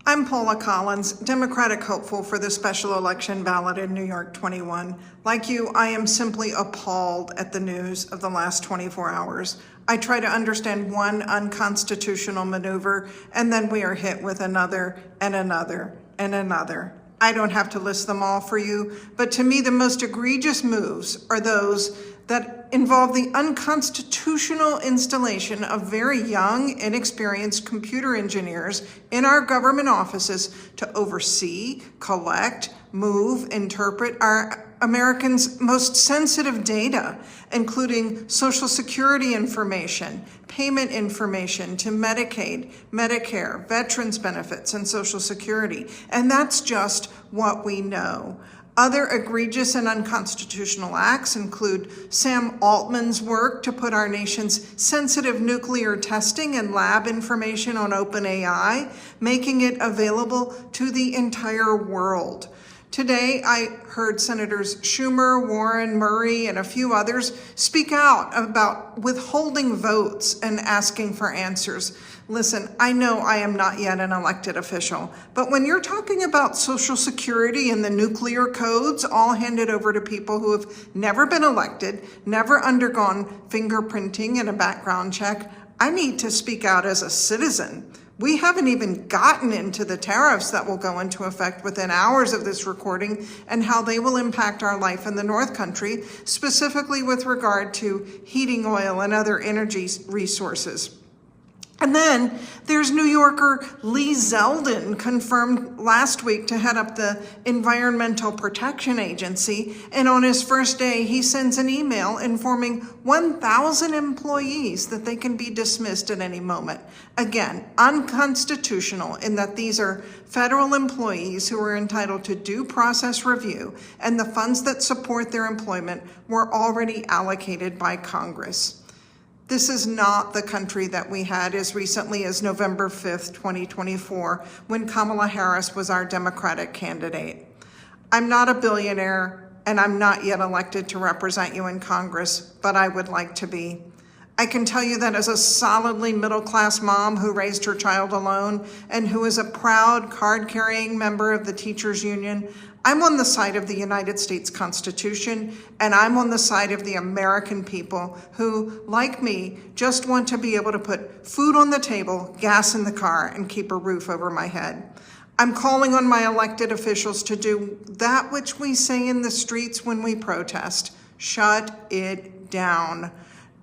I'm Paula Collins, Democratic hopeful for the special election ballot in New York 21. Like you, I am simply appalled at the news of the last 24 hours. I try to understand one unconstitutional maneuver, and then we are hit with another and another and another. I don't have to list them all for you, but to me, the most egregious moves are those that involve the unconstitutional installation of very young, inexperienced computer engineers in our government offices to oversee, collect, move, interpret our Americans' most sensitive data, including Social Security information, payment information to Medicaid, Medicare, veterans benefits, and Social Security. And that's just what we know. Other egregious and unconstitutional acts include Sam Altman's work to put our nation's sensitive nuclear testing and lab information on OpenAI, making it available to the entire world. Today, I heard Senators Schumer, Warren, Murray, and a few others speak out about withholding votes and asking for answers. Listen, I know I am not yet an elected official, but when you're talking about Social Security and the nuclear codes all handed over to people who have never been elected, never undergone fingerprinting and a background check, I need to speak out as a citizen. We haven't even gotten into the tariffs that will go into effect within hours of this recording and how they will impact our life in the North Country, specifically with regard to heating oil and other energy resources. And then there's New Yorker Lee Zeldin, confirmed last week to head up the Environmental Protection Agency. And on his first day, he sends an email informing 1,000 employees that they can be dismissed at any moment. Again, unconstitutional in that these are federal employees who are entitled to due process review, and the funds that support their employment were already allocated by Congress. This is not the country that we had as recently as November 5th, 2024, when Kamala Harris was our Democratic candidate. I'm not a billionaire, and I'm not yet elected to represent you in Congress, but I would like to be. I can tell you that as a solidly middle-class mom who raised her child alone and who is a proud card-carrying member of the teachers union, I'm on the side of the United States Constitution, and I'm on the side of the American people who, like me, just want to be able to put food on the table, gas in the car, and keep a roof over my head. I'm calling on my elected officials to do that which we say in the streets when we protest: shut it down.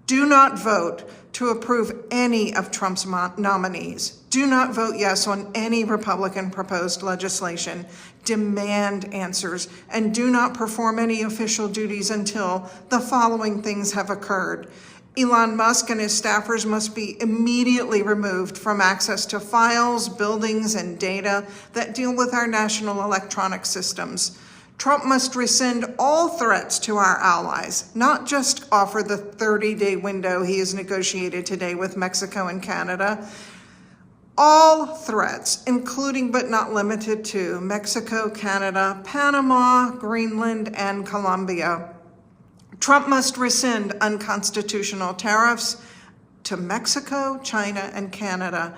Do not vote to approve any of Trump's nominees. Do not vote yes on any Republican proposed legislation. Demand answers, and do not perform any official duties until the following things have occurred. Elon Musk and his staffers must be immediately removed from access to files, buildings, and data that deal with our national electronic systems. Trump must rescind all threats to our allies, not just offer the 30-day window he has negotiated today with Mexico and Canada. All threats, including but not limited to Mexico, Canada, Panama, Greenland, and Colombia. Trump must rescind unconstitutional tariffs to Mexico, China, and Canada,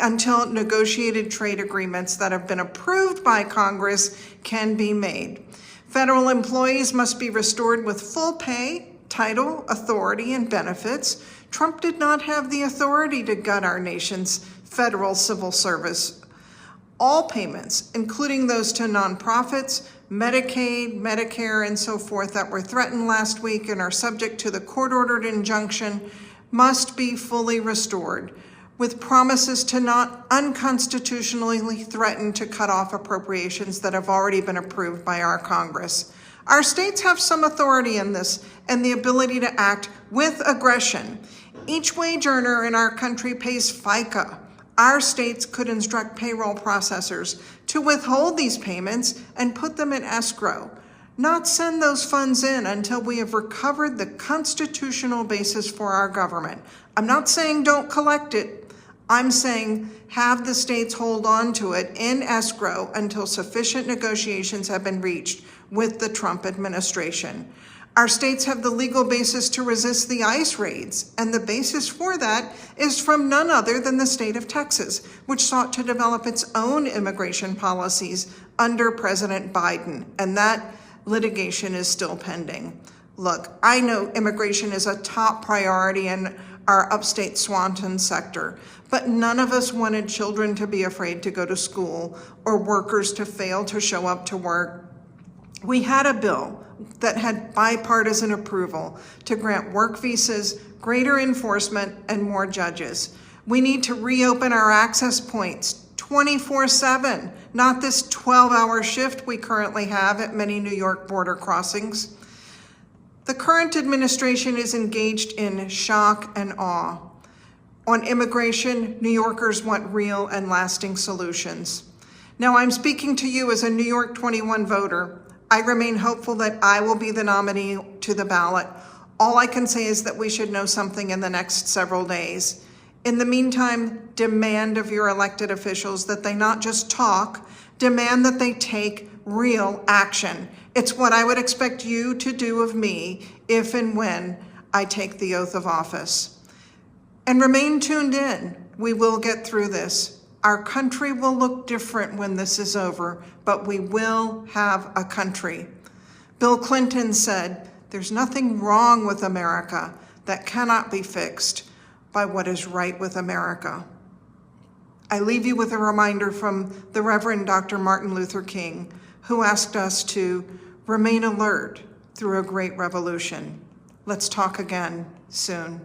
until negotiated trade agreements that have been approved by Congress can be made. Federal employees must be restored with full pay, title, authority, and benefits. Trump did not have the authority to gut our nation's federal civil service. All payments, including those to nonprofits, Medicaid, Medicare, and so forth that were threatened last week and are subject to the court-ordered injunction, must be fully restored, with promises to not unconstitutionally threaten to cut off appropriations that have already been approved by our Congress. Our states have some authority in this and the ability to act with aggression. Each wage earner in our country pays FICA. Our states could instruct payroll processors to withhold these payments and put them in escrow, not send those funds in until we have recovered the constitutional basis for our government. I'm not saying don't collect it. I'm saying have the states hold on to it in escrow until sufficient negotiations have been reached with the Trump administration. Our states have the legal basis to resist the ICE raids, and the basis for that is from none other than the state of Texas, which sought to develop its own immigration policies under President Biden, and that litigation is still pending. Look, I know immigration is a top priority in our upstate Swanton sector, but none of us wanted children to be afraid to go to school or workers to fail to show up to work. We had a bill that had bipartisan approval to grant work visas, greater enforcement, and more judges. We need to reopen our access points 24/7, not this 12-hour shift we currently have at many New York border crossings. The current administration is engaged in shock and awe. On immigration, New Yorkers want real and lasting solutions. Now, I'm speaking to you as a New York 21 voter. I remain hopeful that I will be the nominee to the ballot. All I can say is that we should know something in the next several days. In the meantime, demand of your elected officials that they not just talk, demand that they take real action. It's what I would expect you to do of me if and when I take the oath of office. And remain tuned in. We will get through this. Our country will look different when this is over, but we will have a country. Bill Clinton said, "There's nothing wrong with America that cannot be fixed by what is right with America." I leave you with a reminder from the Reverend Dr. Martin Luther King, who asked us to remain alert through a great revolution. Let's talk again soon.